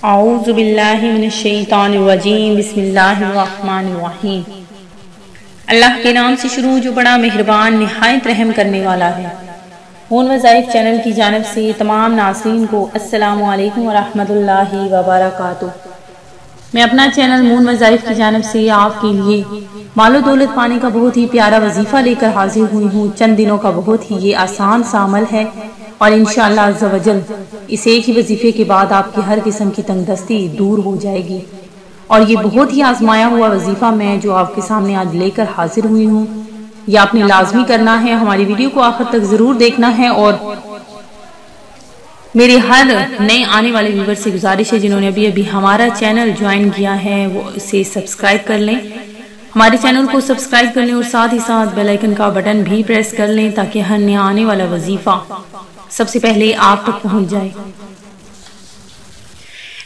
اعوذ باللہ من الشیطان الرجیم بسم اللہ الرحمن الرحیم۔ اللہ کے نام سے شروع جو بڑا مہربان نہایت رحم کرنے والا ہے۔ ہون وظائف چینل کی جانب سے تمام ناظرین کو السلام علیکم ورحمۃ اللہ وبرکاتہ۔ میں اپنا چینل مون وظائف کی جانب سے آپ کے لیے مال و دولت پانے کا بہت ہی پیارا وظیفہ لے کر حاضر ہوئی ہوں۔ چند دنوں کا بہت ہی یہ آسان سا عمل ہے اور انشاءاللہ عز و جل اس ایک ہی وظیفے کے بعد آپ کی ہر قسم کی تنگ دستی دور ہو جائے گی۔ اور یہ بہت ہی آزمایا ہوا وظیفہ میں جو آپ کے سامنے آج لے کر حاضر ہوئی ہوں، یہ آپ نے لازمی کرنا ہے۔ ہماری ویڈیو کو آخر تک ضرور دیکھنا ہے اور میرے ہر نئے آنے والے ویور سے گزارش ہے جنہوں نے ابھی ہمارا چینل جوائن کیا ہے وہ اسے سبسکرائب کر لیں، ہمارے چینل کو سبسکرائب کر لیں اور ساتھ ہی ساتھ بیل آئیکن کا بٹن بھی پریس کر لیں تاکہ ہر نیا آنے والا وظیفہ سب سے پہلے آپ تک پہنچ جائے۔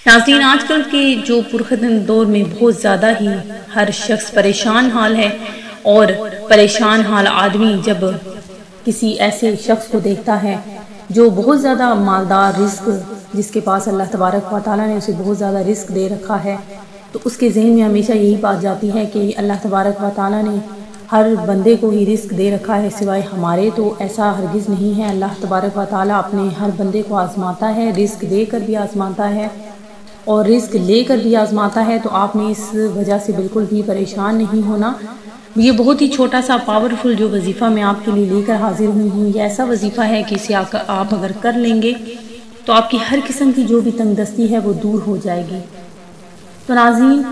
ناظرین، آج کل کے جو پرخطر دور میں بہت زیادہ ہی ہر شخص پریشان حال ہے، اور پریشان حال آدمی جب کسی ایسے شخص کو دیکھتا ہے جو بہت زیادہ مالدار رزق، جس کے پاس اللہ تبارک و تعالیٰ نے اسے بہت زیادہ رزق دے رکھا ہے، تو اس کے ذہن میں ہمیشہ یہی بات جاتی ہے کہ اللہ تبارک و تعالیٰ نے ہر بندے کو ہی رزق دے رکھا ہے سوائے ہمارے، تو ایسا ہرگز نہیں ہے۔ اللہ تبارک و تعالیٰ اپنے ہر بندے کو آزماتا ہے، رزق دے کر بھی آزماتا ہے اور رزق لے کر بھی آزماتا ہے، تو آپ نے اس وجہ سے بالکل بھی پریشان نہیں ہونا۔ یہ بہت ہی چھوٹا سا پاورفل جو وظیفہ میں آپ کے لیے لے کر حاضر ہوئی ہوں، یہ ایسا وظیفہ ہے کہ اسے آپ اگر کر لیں گے تو آپ کی ہر قسم کی جو بھی تنگ دستی ہے وہ دور ہو جائے گی۔ تو ناظرین،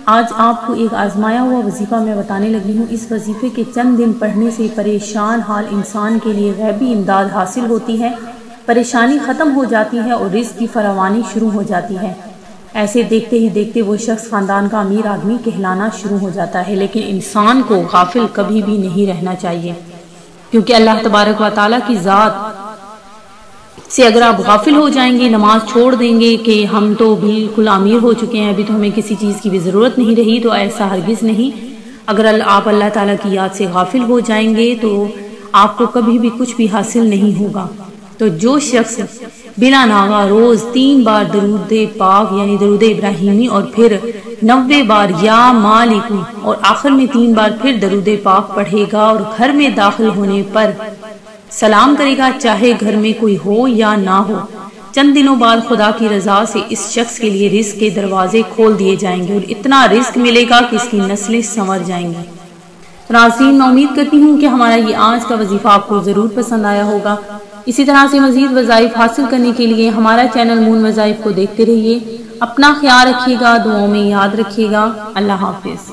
آج آپ کو ایک آزمایا ہوا وظیفہ میں بتانے لگی ہوں۔ اس وظیفے کے چند دن پڑھنے سے پریشان حال انسان کے لیے غیبی امداد حاصل ہوتی ہے، پریشانی ختم ہو جاتی ہے اور رزق کی فراوانی شروع ہو جاتی ہے۔ ایسے دیکھتے ہی دیکھتے وہ شخص خاندان کا امیر آدمی کہلانا شروع ہو جاتا ہے۔ لیکن انسان کو غافل کبھی بھی نہیں رہنا چاہیے، کیونکہ اللہ تبارک و تعالیٰ کی ذات سے اگر آپ غافل ہو جائیں گے، نماز چھوڑ دیں گے کہ ہم تو بالکل امیر ہو چکے ہیں، ابھی تو ہمیں کسی چیز کی بھی ضرورت نہیں رہی، تو ایسا ہرگز نہیں۔ اگر آپ اللہ تعالیٰ کی یاد سے غافل ہو جائیں گے تو آپ کو کبھی بھی کچھ بھی حاصل نہیں ہوگا۔ تو جو شخص بلا ناغہ روز 3 بار درود پاک یعنی درود ابراہیمی اور پھر 90 بار یا مالک اور آخر میں 3 بار پھر درود پاک پڑھے گا اور گھر میں داخل ہونے پر سلام کرے گا، چاہے گھر میں کوئی ہو یا نہ ہو، چند دنوں بعد خدا کی رضا سے اس شخص کے لیے رزق کے دروازے کھول دیے جائیں گے اور اتنا رزق ملے گا کہ اس کی نسلیں سنور جائیں گی۔ ناظرین، میں امید کرتی ہوں کہ ہمارا یہ آج کا وظیفہ آپ کو ضرور پسند آیا ہوگا۔ اسی طرح سے مزید وظائف حاصل کرنے کے لیے ہمارا چینل مون وظائف کو دیکھتے رہیے۔ اپنا خیال رکھیے گا، دعاؤں میں یاد رکھیے گا۔ اللہ حافظ۔